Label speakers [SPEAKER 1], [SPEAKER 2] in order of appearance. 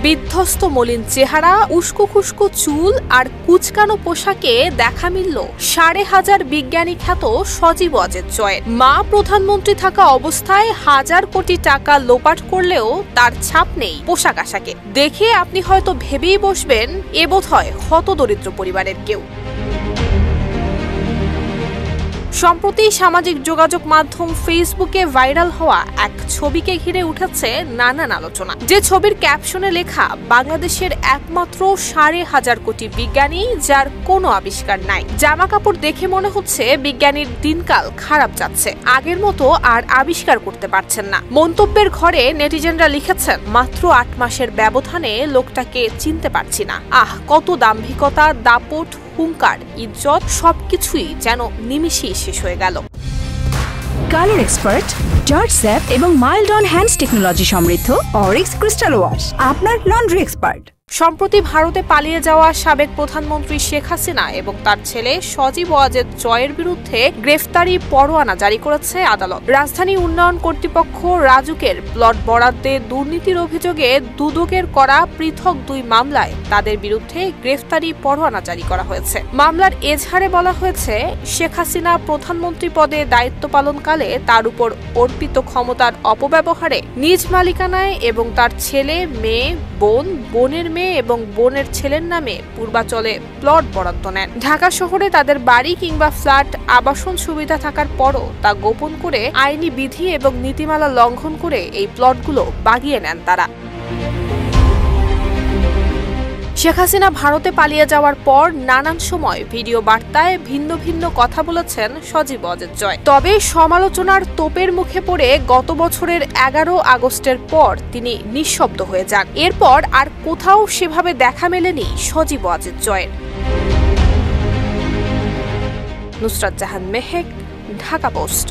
[SPEAKER 1] বিধ্বস্ত মলিন চেহারা, উস্কো খুস্কো চুল আর কুচকানো পোশাকে দেখা মিলল ১৫০০ বিজ্ঞানী খ্যাত সজীব ওয়াজেদ জয়ের। মা প্রধানমন্ত্রী থাকা অবস্থায় হাজার কোটি টাকা লোপাট করলেও তার ছাপ নেই পোশাক আশাকে। দেখে আপনি হয়তো ভেবেই বসবেন এ বোধহয় হতদরিদ্র পরিবারের কেউ। সম্প্রতি সামাজিক যোগাযোগ মাধ্যম ফেসবুকে ভাইরাল হওয়া এক ছবিকে ঘিরে উঠেছে নানান আলোচনা। যে ছবির ক্যাপশনে লেখা বাংলাদেশের একমাত্র ১৫০০ কোটি বিজ্ঞানী যার কোনো আবিষ্কার নাই। জামা কাপড় দেখে মনে হচ্ছে বিজ্ঞানীর দিনকাল খারাপ যাচ্ছে, আগের মতো আর আবিষ্কার করতে পারছেন না। মন্তব্যের ঘরে নেটিজেনরা লিখেছেন, মাত্র ৮ মাসের ব্যবধানে লোকটাকে চিনতে পারছি না। কত দাম্ভিকতা, দাপট, হুঙ্কার, ইজ্জত সবকিছুই যেন নিমিষেই শেষ হয়ে গেল।
[SPEAKER 2] কালার এক্সপার্ট, জর্জ স্যাপ এবং মাইল্ড অন হ্যান্ডস টেকনোলজি সমৃদ্ধ অরিক্স ক্রিস্টাল ওয়াশ আপনার লন্ড্রি এক্সপার্ট।
[SPEAKER 1] সম্প্রতি ভারতে পালিয়ে যাওয়া সাবেক প্রধানমন্ত্রী শেখ হাসিনা এবং তার ছেলে সজীব ওয়াজেদ জয়ের বিরুদ্ধে গ্রেফতারি পরোয়ানা জারি করেছে আদালত। রাজধানী উন্নয়ন কর্তৃপক্ষ রাজুকের প্লট বরাদ্দে দুর্নীতির অভিযোগে দুদকের করা পৃথক ২ মামলায় তাদের বিরুদ্ধে গ্রেফতারি পরোয়ানা জারি করা হয়েছে। মামলার এজাহারে বলা হয়েছে, শেখ হাসিনা প্রধানমন্ত্রী পদে দায়িত্ব পালনকালে তার উপর অর্পিত ক্ষমতার অপব্যবহারে নিজ মালিকানায় এবং তার ছেলে, মেয়ে, বোনের মেয়ে এবং বোনের ছেলের নামে পূর্বাচলে প্লট বরাদ্দ নেন। ঢাকা শহরে তাদের বাড়ি কিংবা ফ্ল্যাট আবাসন সুবিধা থাকার পরও তা গোপন করে আইনি বিধি এবং নীতিমালা লঙ্ঘন করে এই প্লটগুলো বাগিয়ে নেন তারা। শেখ হাসিনা ভারতে পালিয়ে যাওয়ার পর নানান সময় ভিডিও বার্তায় ভিন্ন ভিন্ন কথা বলেছেন সজীব ওয়াজেদ জয়। তবে সমালোচনার তোপের মুখে পড়ে গত বছরের ১১ আগস্টের পর তিনি নিঃশব্দ হয়ে যান। এরপর আর কোথাও সেভাবে দেখা মেলেনি সজীব ওয়াজেদ জয়ের। নুসরাত জাহান মেহেক, ঢাকা পোস্ট।